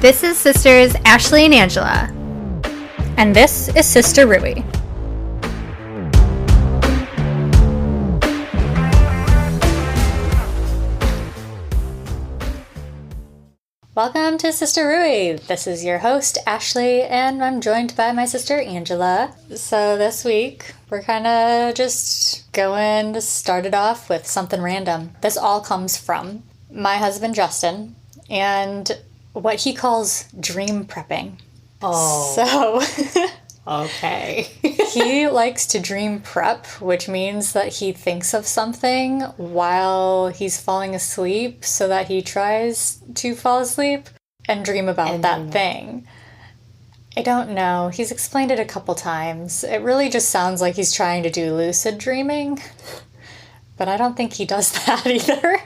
This is sisters Ashley and Angela. And this is Sister Rooy. Welcome to Sister Rooy. This is your host, Ashley, and I'm joined by my sister, Angela. So this week, we're kind of just going to start it off with something random. This all comes from my husband, Justin, and what he calls dream prepping. Oh. So... Okay. He likes to dream prep, which means that he thinks of something while he's falling asleep so that he tries to fall asleep and dream about that thing. I don't know. He's explained it a couple times. It really just sounds like he's trying to do lucid dreaming, but I don't think he does that either.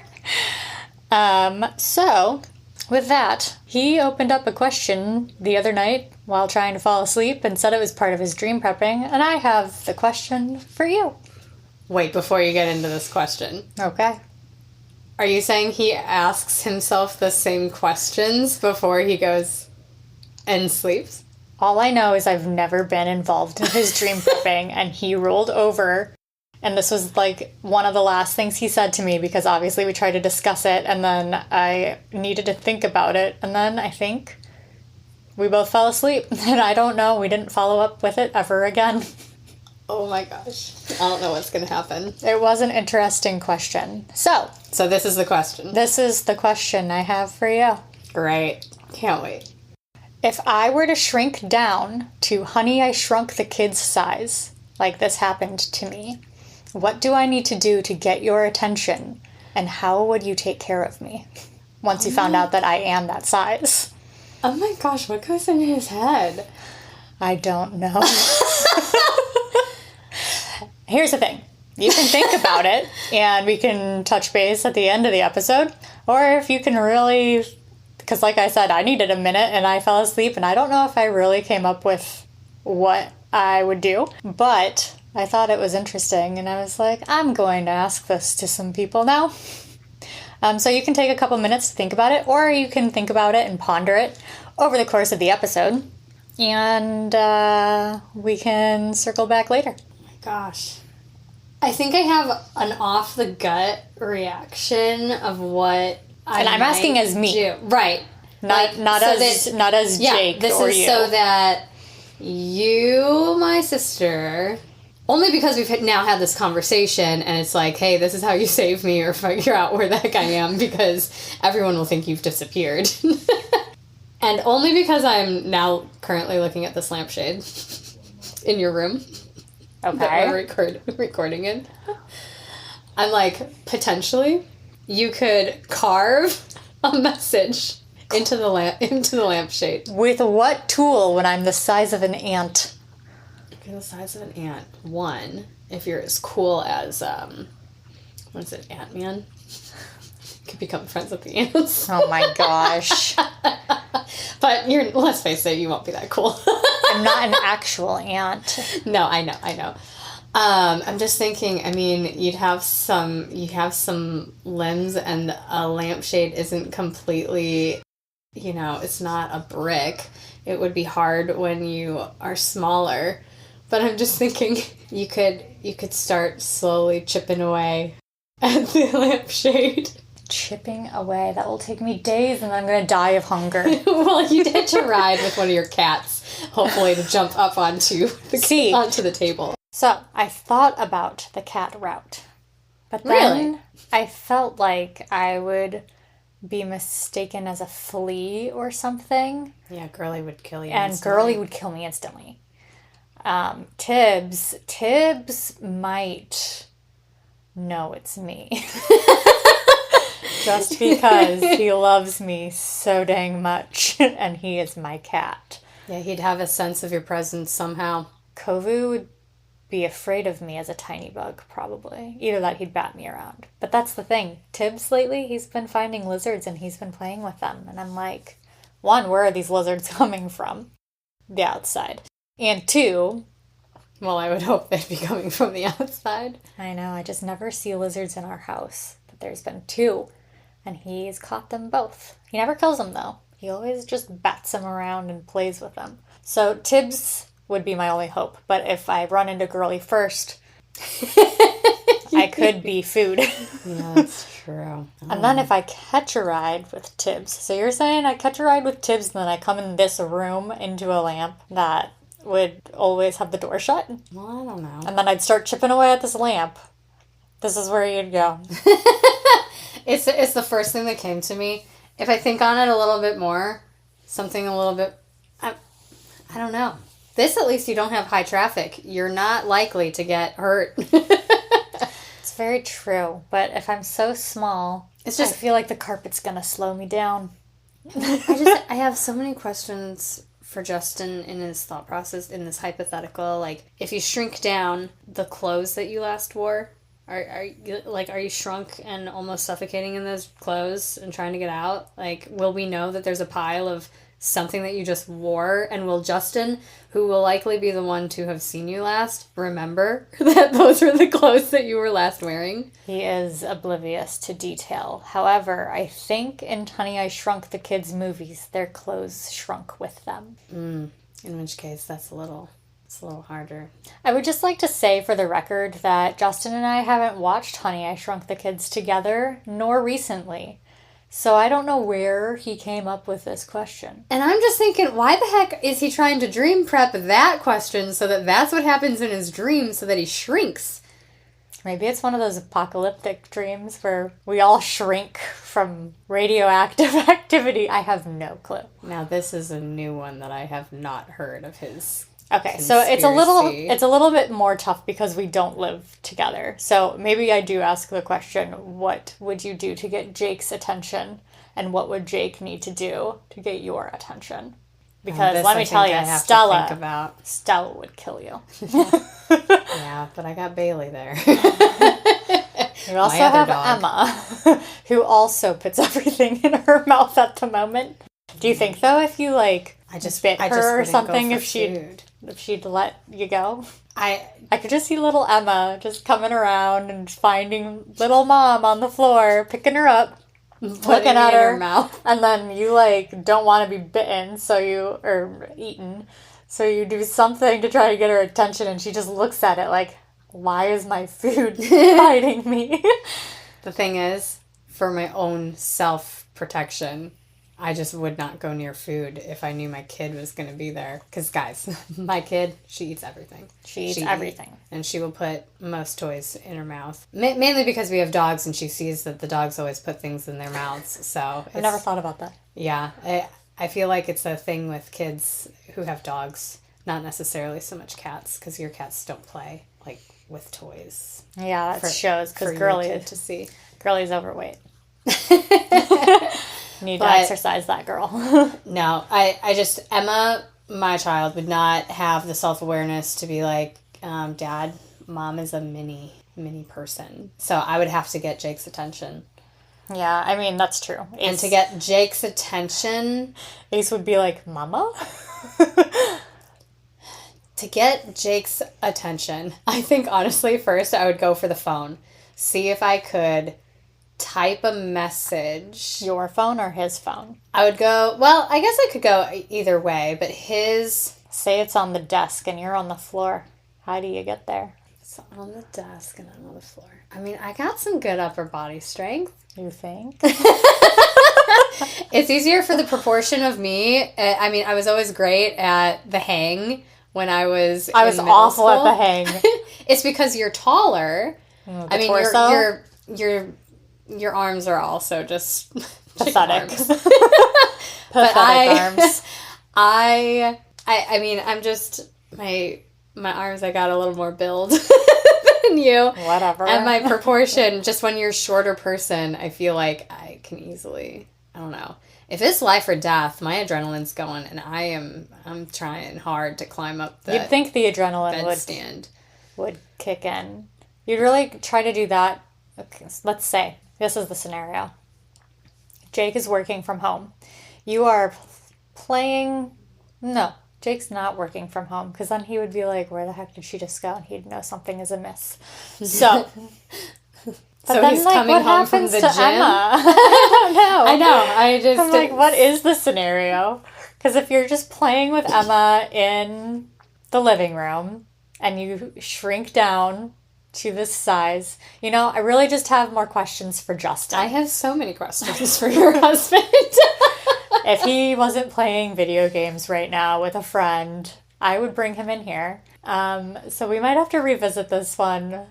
So, with that, he opened up a question the other night while trying to fall asleep and said it was part of his dream prepping, and I have the question for you. Wait, before you get into this question. Okay. Are you saying he asks himself the same questions before he goes and sleeps? All I know is I've never been involved in his dream prepping, and he rolled over, and this was like one of the last things he said to me because obviously we tried to discuss it, and then I needed to think about it, and then I think we both fell asleep, and I don't know, we didn't follow up with it ever again. Oh my gosh. I don't know what's going to happen. It was an interesting question. So this is the question. This is the question I have for you. Great. Can't wait. If I were to shrink down to Honey, I Shrunk the Kids size, like this happened to me, what do I need to do to get your attention, and how would you take care of me once you found out that I am that size? Oh my gosh, what goes in his head? I don't know. Here's the thing. You can think about it, and we can touch base at the end of the episode. Or if you can really... Because like I said, I needed a minute, and I fell asleep, and I don't know if I really came up with what I would do. But I thought it was interesting, and I was like, I'm going to ask this to some people now. So you can take a couple minutes to think about it, or you can think about it and ponder it over the course of the episode, and we can circle back later. Oh my gosh. I think I have an off-the-gut reaction of what I And I'm asking as me. do. Right. Not as Jake this or is you. so that you, my sister... Only because we've now had this conversation, and it's like, hey, this is how you save me or figure out where the heck I am, because everyone will think you've disappeared. And only because I'm now currently looking at this lampshade in your room that we're recording in. I'm like, potentially, you could carve a message into the lampshade. With what tool when I'm the size of an ant? The size of an ant. One, if you're as cool as what is it, Ant-Man? Could become friends with the ants. Oh my gosh. But let's face it, you won't be that cool. I'm not an actual ant. No, I know. I'm just thinking, I mean, you have some limbs, and a lampshade isn't completely, it's not a brick. It would be hard when you are smaller. But I'm just thinking you could start slowly chipping away at the lampshade. Chipping away. That will take me days, and I'm going to die of hunger. Well, you did to ride with one of your cats, hopefully to jump up onto the table. So I thought about the cat route, but then Really? I felt like I would be mistaken as a flea or something. Yeah, Girly would kill you. And instantly. Girly would kill me instantly. Tibbs might know it's me. Just because he loves me so dang much, and he is my cat. Yeah, he'd have a sense of your presence somehow. Kovu would be afraid of me as a tiny bug, probably. Either that, he'd bat me around. But that's the thing. Tibbs lately, he's been finding lizards, and he's been playing with them. And I'm like, one, where are these lizards coming from? The outside. And two... Well, I would hope they'd be coming from the outside. I know, I just never see lizards in our house. But there's been two, and he's caught them both. He never kills them, though. He always just bats them around and plays with them. So Tibbs would be my only hope. But if I run into Girly first, I could be food. Yeah, that's true. And then if I catch a ride with Tibbs, so you're saying I catch a ride with Tibbs and then I come in this room into a lamp that would always have the door shut? Well, I don't know. And then I'd start chipping away at this lamp. This is where you'd go. It's the first thing that came to me. If I think on it a little bit more, something a little bit... I don't know. This, at least, you don't have high traffic. You're not likely to get hurt. It's very true. But if I'm so small, It's just... I feel like the carpet's going to slow me down. I have so many questions for Justin in his thought process in this hypothetical. Like, if you shrink down the clothes that you last wore, are you shrunk and almost suffocating in those clothes and trying to get out? Like, will we know that there's a pile of something that you just wore? And will Justin, who will likely be the one to have seen you last, remember that those were the clothes that you were last wearing? He is oblivious to detail. However, I think in Honey, I Shrunk the Kids movies, their clothes shrunk with them. In which case, it's a little harder. I would just like to say for the record that Justin and I haven't watched Honey, I Shrunk the Kids together, nor recently. So I don't know where he came up with this question. And I'm just thinking, why the heck is he trying to dream prep that question so that that's what happens in his dream so that he shrinks? Maybe it's one of those apocalyptic dreams where we all shrink from radioactive activity. I have no clue. Now, this is a new one that I have not heard of his. Okay, so it's a little bit more tough because we don't live together. So maybe I do ask the question, what would you do to get Jake's attention? And what would Jake need to do to get your attention? Because let me tell you, Stella would kill you. Yeah, but I got Bailey there. You also have Emma, who also puts everything in her mouth at the moment. Do you think, though, if you, bit her or something, if she'd let you go? I could just see little Emma just coming around and finding little mom on the floor, picking her up, looking at her mouth. And then you, don't want to be bitten, or eaten, so you do something to try to get her attention, and she just looks at it like, why is my food biting me? The thing is, for my own self-protection, I just would not go near food if I knew my kid was going to be there. Because, guys, my kid, she eats everything. She eats everything. And she will put most toys in her mouth. Mainly because we have dogs and she sees that the dogs always put things in their mouths. So I've never thought about that. Yeah. I feel like it's a thing with kids who have dogs. Not necessarily so much cats, because your cats don't play, with toys. Yeah, that shows, because Girly's overweight. Need to exercise that girl. No, Emma, my child, would not have the self-awareness to be like, Dad, Mom is a mini person. So I would have to get Jake's attention. Yeah, I mean, that's true. And to get Jake's attention... Ace would be like, Mama? To get Jake's attention, I think, honestly, first I would go for the phone. See if I could... type a message. Your phone or his phone? I would go, well, I guess I could go either way, but his... Say it's on the desk and you're on the floor. How do you get there? It's on the desk and I'm on the floor. I mean, I got some good upper body strength. You think? It's easier for the proportion of me. I mean, I was always great at the hang when I was awful school. At the hang. It's because you're taller. I mean, your arms are also just pathetic. But arms. I mean, I'm just my arms. I got a little more build than you. Whatever. And my proportion, just when you're a shorter person, I feel like I can easily. I don't know. If it's life or death, my adrenaline's going, and I'm trying hard to climb up the. You'd think the adrenaline would kick in. You'd really try to do that. Okay, so let's say this is the scenario. Jake is working from home. You are playing. No, Jake's not working from home, because then he would be like, where the heck did she just go? And he'd know something is amiss. So But So then, he's like, coming what home from happens the to gym. Emma? I don't know. I know. I'm like, what is the scenario? Because if you're just playing with Emma in the living room and you shrink down to this size, I really just have more questions for Justin. I have so many questions for your husband. If he wasn't playing video games right now with a friend, I would bring him in here. So we might have to revisit this one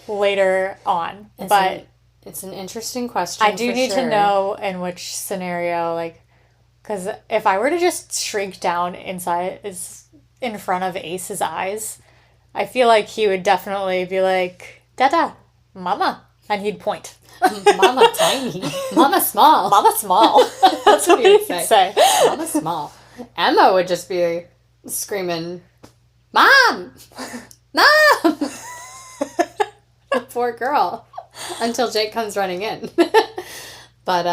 later on. It's an interesting question. I do need to know in which scenario, like, because if I were to just shrink down in front of Ace's eyes, I feel like he would definitely be like, Dada, Mama, and he'd point. Mama tiny. Mama small. Mama small. That's what he'd say. Mama small. Emma would just be screaming, Mom! Mom! Poor girl. Until Jake comes running in. But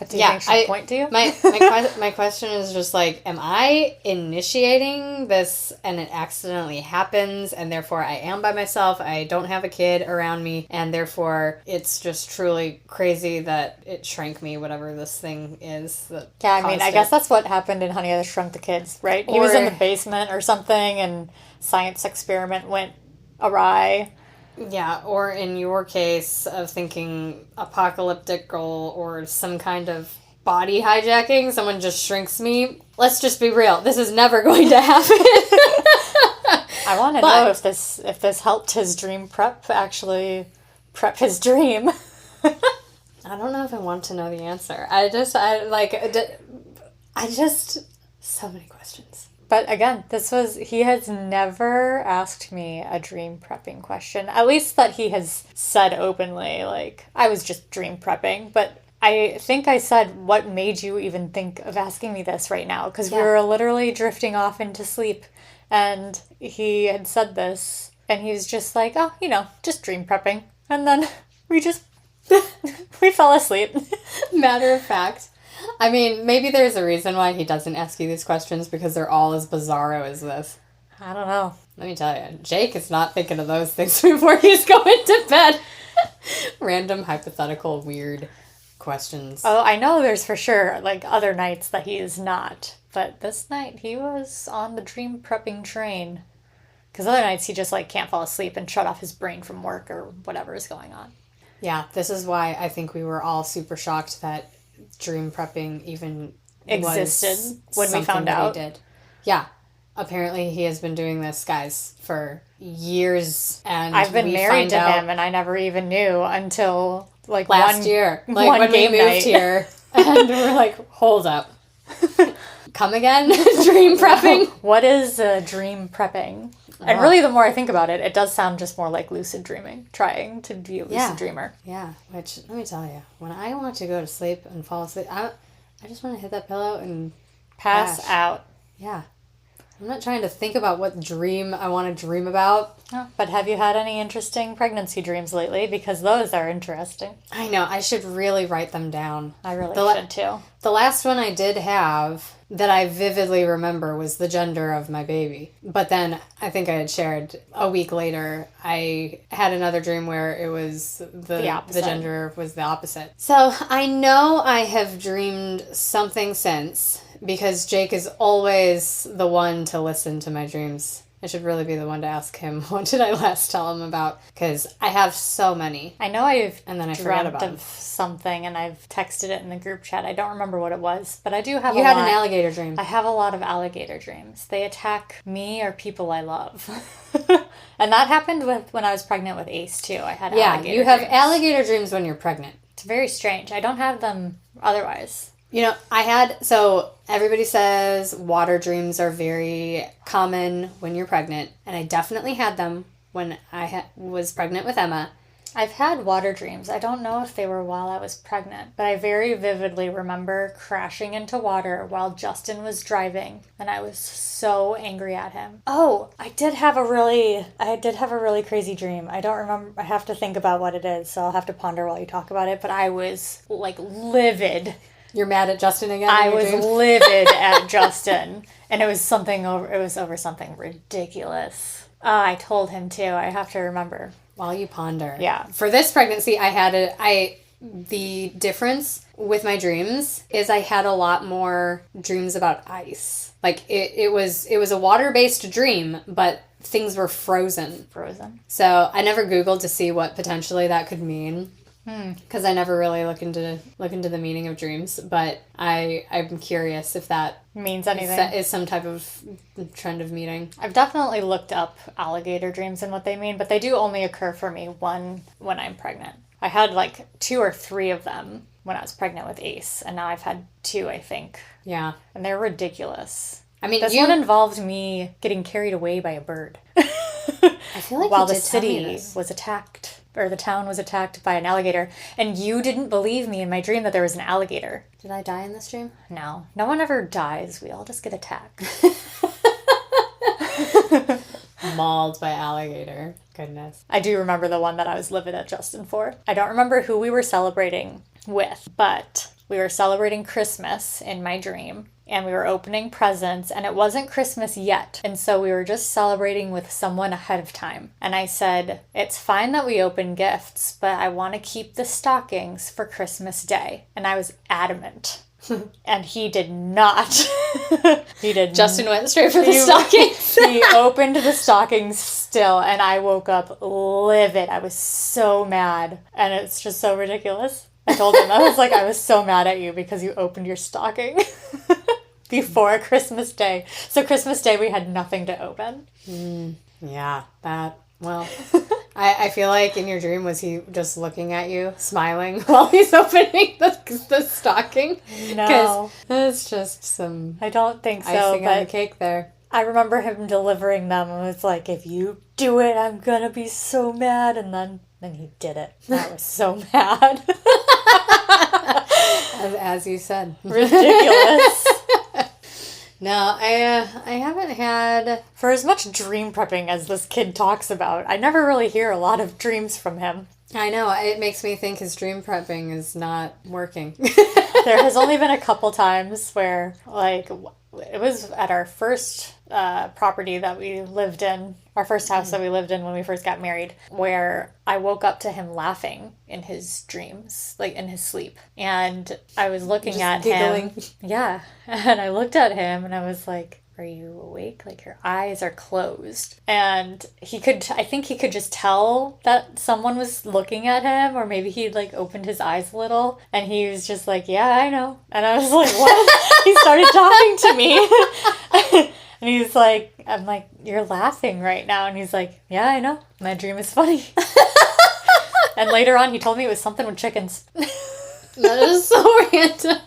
do you think she'd point to you? My question is just like, am I initiating this and it accidentally happens and therefore I am by myself, I don't have a kid around me, and therefore it's just truly crazy that it shrank me, whatever this thing is that I guess that's what happened in Honey, I Shrunk the Kids, right? He was in the basement or something and science experiment went awry. Yeah, or in your case of thinking apocalyptical or some kind of body hijacking, someone just shrinks me. Let's just be real. This is never going to happen. I want to know if this helped his dream actually prep his dream. I don't know if I want to know the answer. So many questions. But again, he has never asked me a dream prepping question. At least that he has said openly, like, I was just dream prepping. But I think I said, what made you even think of asking me this right now? Because we were literally drifting off into sleep. And he had said this. And he was just like, oh, just dream prepping. And then we fell asleep. Matter of fact. I mean, maybe there's a reason why he doesn't ask you these questions, because they're all as bizarro as this. I don't know. Let me tell you, Jake is not thinking of those things before he's going to bed. Random, hypothetical, weird questions. Oh, I know there's for sure, like, other nights that he is not. But this night, he was on the dream prepping train. Because other nights, he just, like, can't fall asleep and shut off his brain from work or whatever is going on. Yeah, this is why I think we were all super shocked that dream prepping even existed when we found out. He did. Yeah. Apparently he has been doing this, guys, for years, and I've been married to him and I never even knew until like last year. Like when we moved here and we're like, hold up. Come again? Dream prepping? What is dream prepping? And really, the more I think about it, it does sound just more like lucid dreaming, trying to be a lucid dreamer. Yeah, which, let me tell you, when I want to go to sleep and fall asleep, I just want to hit that pillow and pass out. Yeah. I'm not trying to think about what dream I want to dream about. Oh, but have you had any interesting pregnancy dreams lately? Because those are interesting. I know. I should really write them down. I really should, too. The last one I did have that I vividly remember was the gender of my baby. But then I think I had shared a week later, I had another dream where it was the gender was the opposite. So I know I have dreamed something since, because Jake is always the one to listen to my dreams. I should really be the one to ask him, what did I last tell him about? Because I have so many. I know I've dreamt of something and I've texted it in the group chat. I don't remember what it was, but I do have You had an alligator dream. I have a lot of alligator dreams. They attack me or people I love. And that happened when I was pregnant with Ace, too. I had alligator dreams. Yeah, you have alligator dreams when you're pregnant. It's very strange. I don't have them otherwise. You know, so everybody says water dreams are very common when you're pregnant, and I definitely had them when I was pregnant with Emma. I've had water dreams. I don't know if they were while I was pregnant, but I very vividly remember crashing into water while Justin was driving, and I was so angry at him. Oh, I did have a really crazy dream. I don't remember. I have to think about what it is, so I'll have to ponder while you talk about it, but I was, like, livid. You're mad at Justin again? I was livid at Justin, and it was over something ridiculous. I told him too. I have to remember. While you ponder. Yeah. For this pregnancy, the difference with my dreams is I had a lot more dreams about ice. Like it was a water-based dream, but things were frozen. So I never Googled to see what potentially that could mean. Because I never really look into the meaning of dreams, but I'm curious if that means anything. Is some type of trend of meaning. I've definitely looked up alligator dreams and what they mean, but they do only occur for me when I'm pregnant. I had like 2 or 3 of them when I was pregnant with Ace, and now I've had 2, I think. Yeah. And they're ridiculous. I mean, this one involved me getting carried away by a bird. I feel like while the city was attacked, or the town was attacked by an alligator, and you didn't believe me in my dream that there was an alligator. Did I die in this dream? No. No one ever dies. We all just get attacked. Mauled by alligator. Goodness. I do remember the one that I was livid at Justin for. I don't remember who we were celebrating with, but we were celebrating Christmas in my dream. And we were opening presents, and it wasn't Christmas yet. And so we were just celebrating with someone ahead of time. And I said, it's fine that we open gifts, but I want to keep the stockings for Christmas Day. And I was adamant. And he did not. Justin went straight for the stockings. He opened the stockings still, and I woke up livid. I was so mad. And it's just so ridiculous. I told him, I was so mad at you because you opened your stocking before Christmas Day. So Christmas Day, we had nothing to open. Yeah, I feel like in your dream, was he just looking at you, smiling while he's opening the stocking? No. It's just some I don't think so, icing but on the cake there. I remember him delivering them, and it's like, if you do it, I'm gonna be so mad. And then he did it. I was so mad. As you said. Ridiculous. No, I haven't had... For as much dream prepping as this kid talks about, I never really hear a lot of dreams from him. I know. It makes me think his dream prepping is not working. There has only been a couple times where, like, it was at our first property that we lived in, our first house that we lived in when we first got married, where I woke up to him laughing in his dreams, like in his sleep. And I was looking just at giggling. him. Yeah. And I looked at him and I was like, are you awake? Like, your eyes are closed. And I think he could just tell that someone was looking at him, or maybe he'd like opened his eyes a little, and he was just like, yeah, I know. And I was like, what? He started talking to me. And he's like, I'm like, you're laughing right now. And he's like, yeah, I know. My dream is funny. And later on, he told me it was something with chickens. That is so random.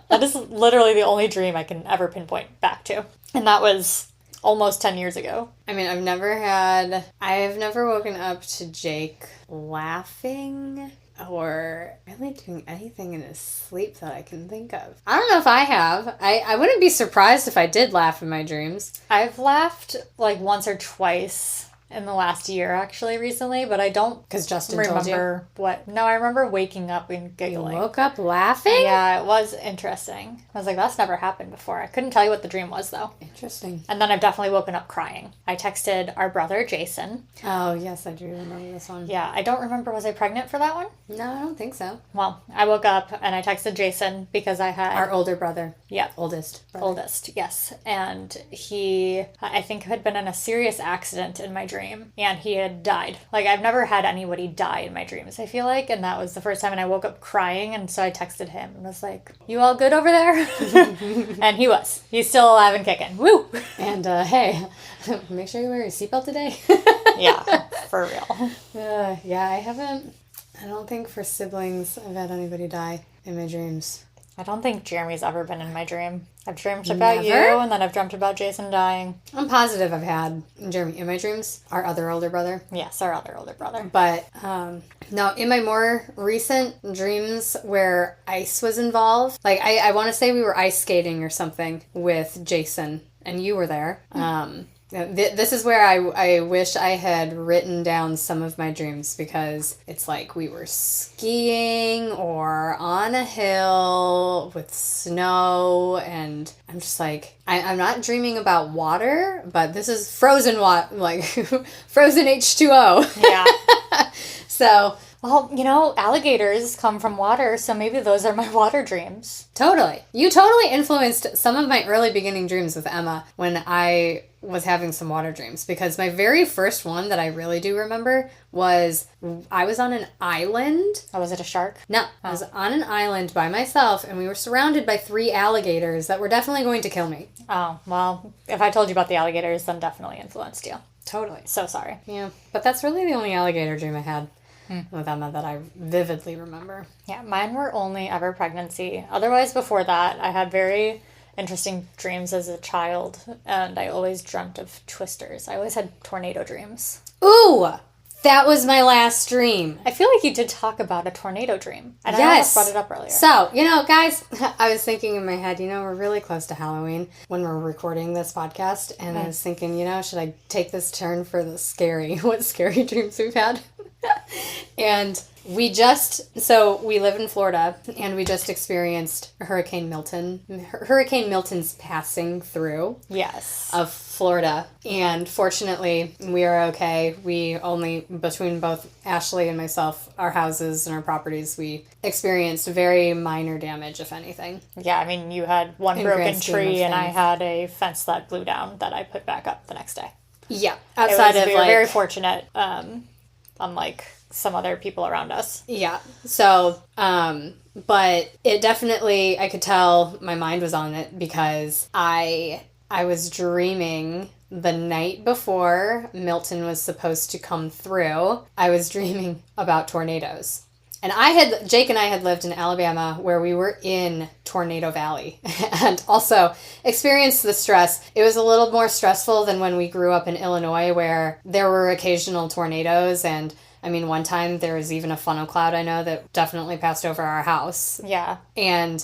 That is literally the only dream I can ever pinpoint back to. And that was almost 10 years ago. I mean, I've never woken up to Jake laughing or really doing anything in his sleep that I can think of. I don't know if I have. I wouldn't be surprised if I did laugh in my dreams. I've laughed like once or twice in the last year, actually, recently, but I don't because Justin remember what. No, I remember waking up and giggling. You woke up laughing? Yeah, it was interesting. I was like, that's never happened before. I couldn't tell you what the dream was, though. Interesting. And then I've definitely woken up crying. I texted our brother, Jason. Oh, yes, I do remember this one. Yeah, I don't remember, was I pregnant for that one? No, I don't think so. Well, I woke up and I texted Jason because I had... Our older brother. Yeah. Oldest brother. Oldest, yes. And he, I think, had been in a serious accident in my dream. And he had died. Like, I've never had anybody die in my dreams, I feel like. And that was the first time. And I woke up crying. And so I texted him and was like, you all good over there? And he was. He's still alive and kicking. Woo! And, hey, make sure you wear your seatbelt today. Yeah, for real. Yeah, I don't think for siblings I've had anybody die in my dreams. I don't think Jeremy's ever been in my dream. I've dreamt about you, and then I've dreamt about Jason dying. I'm positive I've had Jeremy in my dreams. Our other older brother. Yes, our other older brother. But, no, in my more recent dreams where ice was involved, like, I want to say we were ice skating or something with Jason, and you were there. This is where I wish I had written down some of my dreams, because it's like we were skiing or on a hill with snow, and I'm just like, I'm not dreaming about water, but this is frozen water, like frozen H2O. Yeah. So, Well, alligators come from water, so maybe those are my water dreams. totally. You totally influenced some of my early beginning dreams with Emma when I was having some water dreams. Because my very first one that I really do remember was I was on an island. Oh, was it a shark? No, I was on an island by myself, and we were surrounded by 3 alligators that were definitely going to kill me. Oh, well, if I told you about the alligators, then definitely influenced you. Totally. So sorry. Yeah, but that's really the only alligator dream I had with Emma that I vividly remember. Yeah, mine were only ever pregnancy. Otherwise, before that, I had very interesting dreams as a child, and I always dreamt of twisters. I always had tornado dreams. Ooh! That was my last dream. I feel like you did talk about a tornado dream, and I almost brought it up earlier. So, guys, I was thinking in my head, we're really close to Halloween when we're recording this podcast, and I was thinking, should I take this turn for what scary dreams we've had? And we live in Florida, and we just experienced Hurricane Milton. Hurricane Milton's passing through. Yes. Of Florida. And fortunately, we are okay. We only, between both Ashley and myself, our houses and our properties, we experienced very minor damage, if anything. Yeah, I mean, you had one broken tree, and I had a fence that blew down that I put back up the next day. Yeah. We were very fortunate, unlike some other people around us. Yeah. So, but it definitely, I could tell my mind was on it because I was dreaming the night before Milton was supposed to come through. I was dreaming about tornadoes. And Jake and I had lived in Alabama where we were in Tornado Valley and also experienced the stress. It was a little more stressful than when we grew up in Illinois where there were occasional tornadoes. And I mean, one time there was even a funnel cloud I know that definitely passed over our house. Yeah. And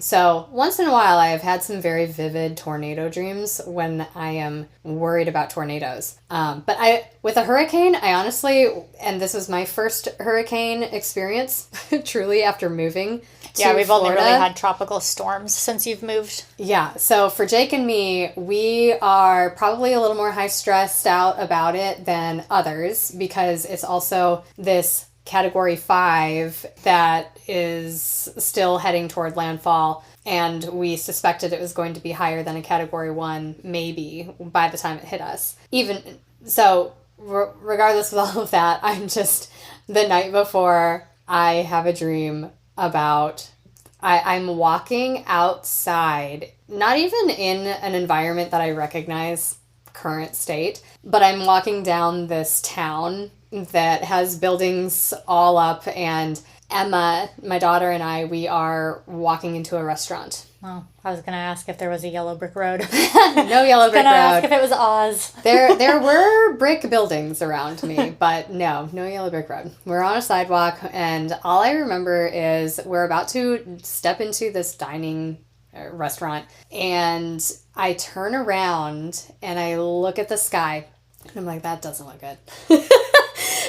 so once in a while I have had some very vivid tornado dreams when I am worried about tornadoes. But with a hurricane, I honestly, and this was my first hurricane experience, truly after moving to we've Florida. only really had tropical storms since you've moved. Yeah, so for Jake and me, we are probably a little more stressed out about it than others because it's also this Category 5 that is still heading toward landfall, and we suspected it was going to be higher than a Category 1 maybe by the time it hit us. Even so, regardless of all of that, I'm just, the night before, I have a dream about I'm walking outside, not even in an environment that I recognize current state, but I'm walking down this town that has buildings all up, and Emma, my daughter, and we are walking into a restaurant. Oh, I was going to ask if there was a yellow brick road. No yellow brick road. Ask if it was Oz. There were brick buildings around me, but no yellow brick road. We're on a sidewalk, and all I remember is we're about to step into this dining restaurant, and I turn around and I look at the sky, and I'm like, that doesn't look good.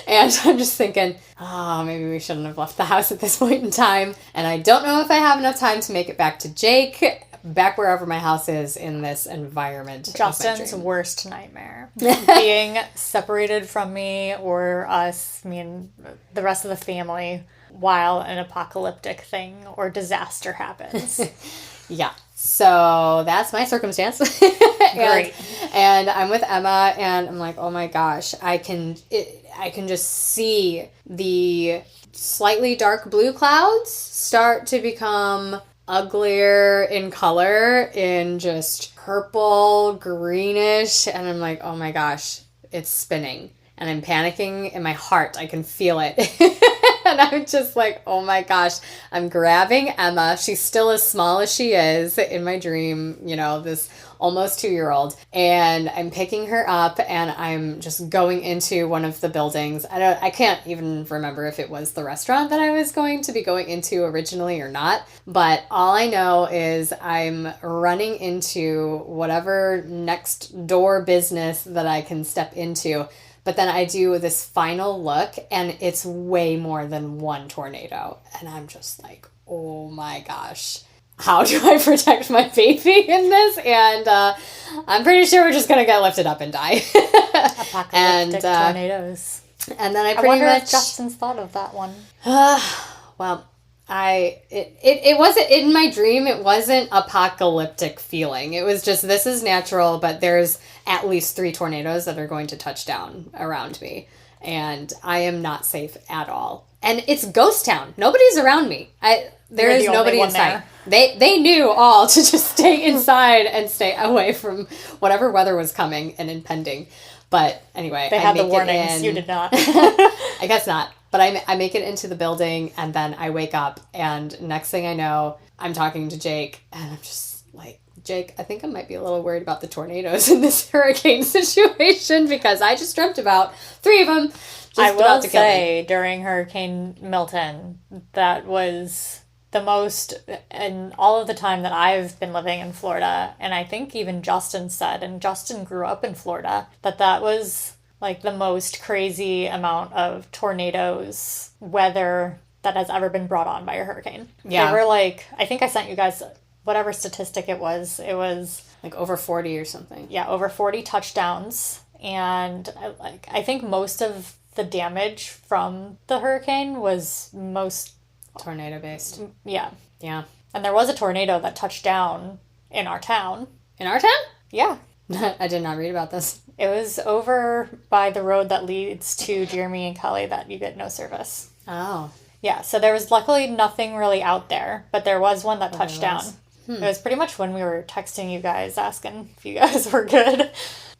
And I'm just thinking, maybe we shouldn't have left the house at this point in time. And I don't know if I have enough time to make it back to Jake, back wherever my house is in this environment. Justin's worst nightmare. Being separated from me or us, me and the rest of the family, while an apocalyptic thing or disaster happens. Yeah. So that's my circumstance. Great. And I'm with Emma, and I'm like, oh my gosh, I can just see the slightly dark blue clouds start to become uglier in color, in just purple, greenish, and I'm like, oh my gosh, it's spinning. And I'm panicking in my heart. I can feel it. And I'm just like, oh my gosh. I'm grabbing Emma. She's still as small as she is in my dream, this almost 2-year-old. And I'm picking her up, and I'm just going into one of the buildings. I can't even remember if it was the restaurant that I was going to be going into originally or not. But all I know is I'm running into whatever next door business that I can step into. But then I do this final look, and it's way more than one tornado. And I'm just like, oh my gosh, how do I protect my baby in this? And I'm pretty sure we're just going to get lifted up and die. Apocalyptic tornadoes. And then I I pretty wonder much... if Justin's thought of that one. Well, it wasn't, in my dream, it wasn't apocalyptic feeling. It was just, this is natural, but there's at least 3 tornadoes that are going to touch down around me. And I am not safe at all. And it's ghost town. Nobody's around me. There is nobody inside. They knew all to just stay inside and stay away from whatever weather was coming and impending. But anyway, they had the warnings. You did not. I guess not. But I make it into the building, and then I wake up, and next thing I know, I'm talking to Jake, and I'm just like, Jake, I think I might be a little worried about the tornadoes in this hurricane situation, because I just dreamt about 3 of them. I will say, during Hurricane Milton, that was the most, in all of the time that I've been living in Florida, and I think even Justin said, and Justin grew up in Florida, that was like the most crazy amount of tornadoes, weather that has ever been brought on by a hurricane. Yeah. They were like, I think I sent you guys whatever statistic it was. It was like over 40 or something. Yeah, over 40 touchdowns. And I think most of the damage from the hurricane was most tornado based. Yeah. Yeah. And there was a tornado that touched down in our town. In our town? Yeah. I did not read about this. It was over by the road that leads to Jeremy and Kelly that you get no service. Oh. Yeah, so there was luckily nothing really out there, but there was one that touched down. It was pretty much when we were texting you guys asking if you guys were good.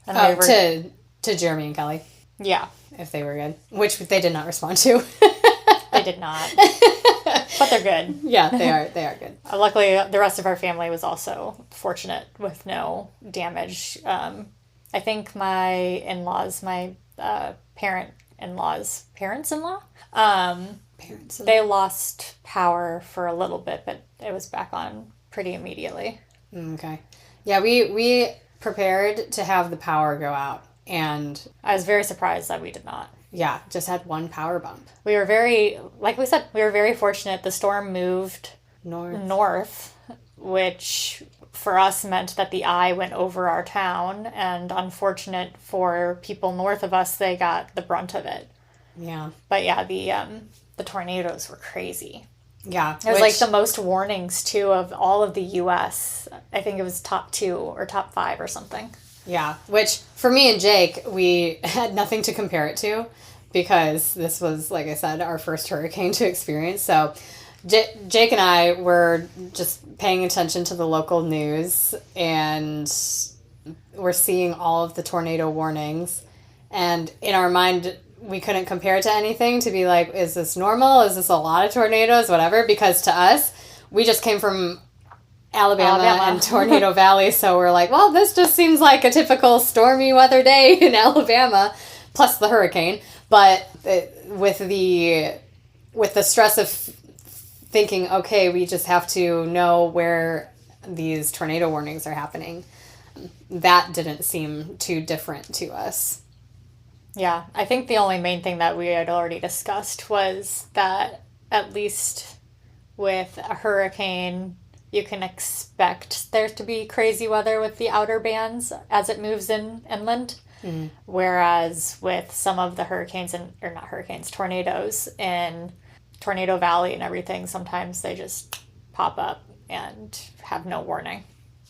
And to Jeremy and Kelly. Yeah. If they were good. Which they did not respond to. They did not. But they're good. Yeah, they are good. Luckily, the rest of our family was also fortunate with no damage. I think my in-laws, my parents-in-law, they lost power for a little bit, but it was back on pretty immediately. Okay. Yeah, we prepared to have the power go out, and I was very surprised that we did not. Yeah, just had one power bump. We were very, like we said, we were very fortunate. The storm moved north, which for us meant that the eye went over our town, and unfortunate for people north of us, they got the brunt of it. Yeah. But yeah, the tornadoes were crazy. Yeah. It was like the most warnings, too, of all of the U.S. I think it was top 2 or top 5 or something. Yeah, which for me and Jake, we had nothing to compare it to because this was, like I said, our first hurricane to experience. So Jake and I were just paying attention to the local news, and we're seeing all of the tornado warnings. And in our mind, we couldn't compare it to anything to be like, is this normal? Is this a lot of tornadoes? Whatever. Because to us, we just came from Alabama and Tornado Valley, so we're like, well, this just seems like a typical stormy weather day in Alabama, plus the hurricane. But with the stress of thinking, okay, we just have to know where these tornado warnings are happening, that didn't seem too different to us. Yeah, I think the only main thing that we had already discussed was that at least with a hurricane, you can expect there to be crazy weather with the outer bands as it moves inland. Mm. Whereas with some of the tornadoes in Tornado Valley and everything, sometimes they just pop up and have no warning.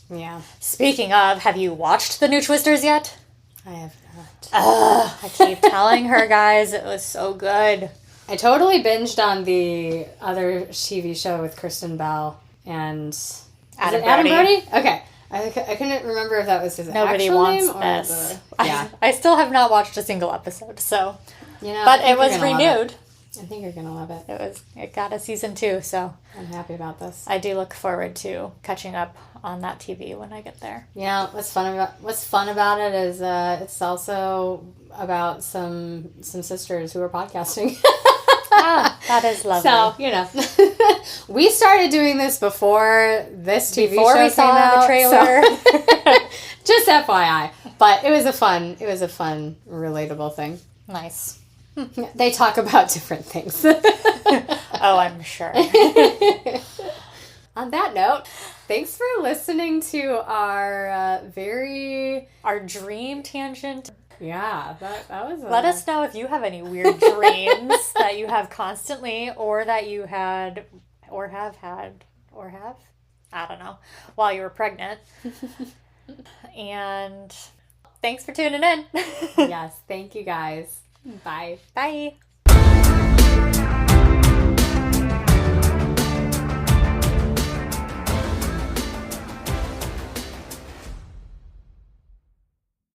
Yeah. Speaking of, have you watched the new Twisters yet? I have not. I keep telling her, guys, it was so good. I totally binged on the other TV show with Kristen Bell and Adam Brody? Okay. I couldn't remember if that was his actual name or this. Yeah. I still have not watched a single episode, so. But it was renewed. I think you're going to love it. It got a season 2, so. I'm happy about this. I do look forward to catching up on that TV when I get there. Yeah, what's fun about it is it's also about some sisters who are podcasting. That is lovely. So, we started doing this before this TV show we saw came out, the trailer. So just FYI. But it was a fun, relatable thing. Nice. They talk about different things. Oh, I'm sure. On that note, thanks for listening to our our dream tangent. Yeah, that was Let us know if you have any weird dreams that you have constantly or that you had or have had or have, I don't know, while you were pregnant. And thanks for tuning in. Yes, thank you guys. Bye. Bye.